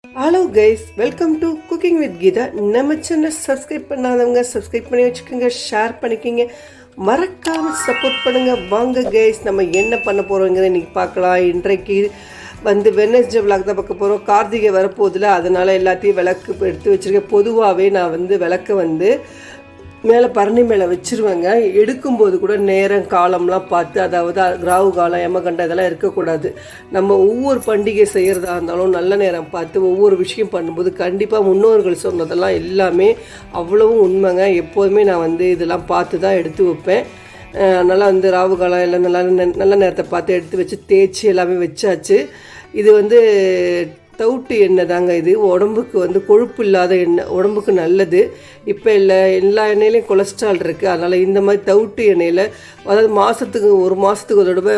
Hello guys, welcome to cooking with Geetha. நம்ம channel subscribe பண்ணாதவங்க subscribe பண்ணி வச்சுக்கோங்க, ஷேர் பண்ணிக்கோங்க, மறக்காமல் சப்போர்ட் பண்ணுங்கள். வாங்க கைஸ், நம்ம என்ன பண்ண போகிறோங்கிறத இன்றைக்கி பார்க்கலாம். இன்றைக்கு வெட்னஸ்டே விளாக் தான் பார்க்க போகிறோம். கார்த்திகை வரப்போதில்ல, அதனால் எல்லாத்தையும் விளக்கு எடுத்து வச்சுருக்கேன். பொதுவாகவே நான் விளக்கை மேலே பரணி மேலே வச்சுருவேங்க. எடுக்கும்போது கூட நேரம் காலம்லாம் பார்த்து, அதாவது ராகு காலம் யமகண்டம் இதெல்லாம் இருக்கக்கூடாது. நம்ம ஒவ்வொரு பண்டிகை செய்கிறதா இருந்தாலும் நல்ல நேரம் பார்த்து ஒவ்வொரு விஷயம் பண்ணும்போது கண்டிப்பாக முன்னோர்கள் சொன்னதெல்லாம் எல்லாமே அவ்வளவும் உண்மைங்க. எப்போதுமே நான் இதெல்லாம் பார்த்து தான் எடுத்து வைப்பேன். நல்லா ராகு காலம் எல்லாம் நல்ல நேரத்தை பார்த்து எடுத்து வச்சு தேய்ச்சி எல்லாமே வச்சாச்சு. இது தவிட்டு எண்ணெய் தாங்க. இது உடம்புக்கு கொழுப்பு இல்லாத எண்ணெய், உடம்புக்கு நல்லது. இப்போ எல்லா எண்ணெயிலையும் கொலஸ்ட்ரால் இருக்குது. அதனால் இந்த மாதிரி தவிட்டு எண்ணெயில், அதாவது ஒரு மாதத்துக்கு ஒரு தடவை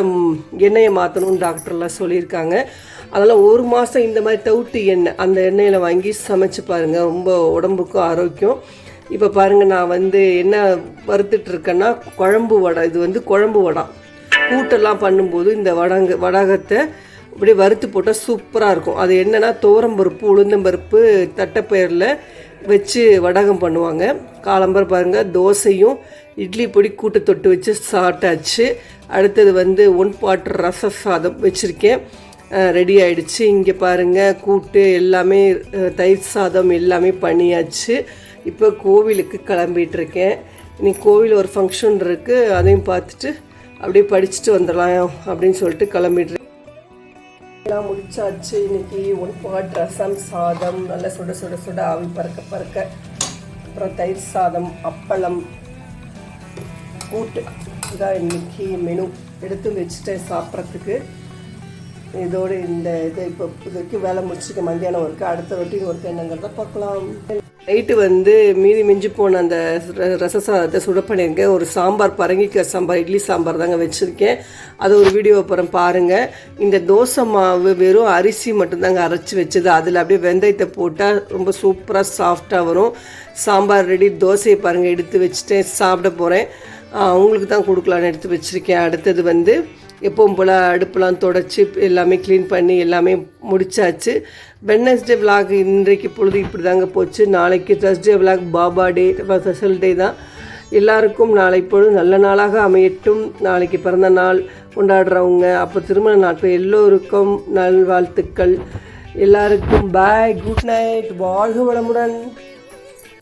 எண்ணெயை மாற்றணும்னு டாக்டர்லாம் சொல்லியிருக்காங்க. அதனால் ஒரு மாதம் இந்த மாதிரி தவிட்டு எண்ணெய் அந்த எண்ணெயில் வாங்கி சமைச்சு பாருங்கள், ரொம்ப உடம்புக்கும் ஆரோக்கியம். இப்போ பாருங்கள், நான் என்ன வறுத்துட்ருக்கேன்னா குழம்பு வடை. இது குழம்பு வடை. கூட்டெல்லாம் பண்ணும்போது இந்த வடகத்தை அப்படியே வறுத்து போட்டால் சூப்பராக இருக்கும். அது என்னென்னா துவரம்பருப்பு, உளுந்தம்பருப்பு, தட்டைப்பயிரில் வச்சு வடகம் பண்ணுவாங்க. காலம்பரம் பாருங்கள், தோசையும் இட்லி பொடி கூட்டு தொட்டு வச்சு சாப்பிட்டாச்சு. அடுத்தது 1 பாட் ரச சாதம் வச்சுருக்கேன், ரெடி ஆகிடுச்சு. இங்கே பாருங்கள், கூட்டு எல்லாமே, தயிர் சாதம் எல்லாமே பண்ணியாச்சு. இப்போ கோவிலுக்கு கிளம்பிகிட்ருக்கேன். இன்னைக்கு கோவில் ஒரு ஃபங்க்ஷன் இருக்குது, அதையும் பார்த்துட்டு அப்படியே படிச்சுட்டு வந்துடலாம் அப்படின்னு சொல்லிட்டு கிளம்பிட்டுருக்கேன். எல்லாம் முடிச்சாச்சு. இன்றைக்கி 1 பாட் ரசம் சாதம், நல்லா சுட சுட சுட ஆவி பறக்க, அப்புறம் தயிர் சாதம், அப்பளம், கூட்டு. இதான் இன்றைக்கி மெனு. எடுத்து வச்சுட்டேன் சாப்பிட்றதுக்கு. இதோடு இப்போ இதுக்கு வேலை முடிச்சுக்க. மத்தியானம் இருக்குது, அடுத்த ரொட்டீன் ஒர்க்கு என்னங்கிறத பார்க்கலாம். நைட்டு மீதி மிஞ்சி போன அந்த ரச சாதத்தை சுட பண்ணியிருக்கேன். ஒரு சாம்பார், பரங்கிக்காய் சாம்பார், இட்லி சாம்பார் தாங்க வச்சுருக்கேன். அது ஒரு வீடியோ அப்புறம் பாருங்கள். இந்த தோசை மாவு வெறும் அரிசி மட்டும்தாங்க அரைச்சி வச்சது. அதில் அப்படியே வெந்தயத்தை போட்டால் ரொம்ப சூப்பராக சாஃப்டாக வரும். சாம்பார் ரெடி. தோசையை பாருங்கள் எடுத்து வச்சுட்டேன், சாப்பிட போகிறேன். அவங்களுக்கு தான் கொடுக்கலான்னு எடுத்து வச்சுருக்கேன். அடுத்தது எப்பவும் போல் அடுப்பெலாம் தொடச்சி எல்லாமே க்ளீன் பண்ணி எல்லாமே முடித்தாச்சு. வெட்னஸ்டே விளாக் இன்றைக்கு பொழுது இப்படி தாங்க போச்சு. நாளைக்கு தர்ஸ்டே விளாக் பாபா டே, ஸ்பெஷல் டே தான். எல்லாருக்கும் நாளை பொழுது நல்ல நாளாக அமையட்டும். நாளைக்கு பிறந்த நாள் கொண்டாடுறவங்க, அப்போ திருமண நாட்கள் எல்லோருக்கும் நல்வாழ்த்துக்கள். எல்லாருக்கும் பாய், குட் நைட், வாழ்க வளமுடன்.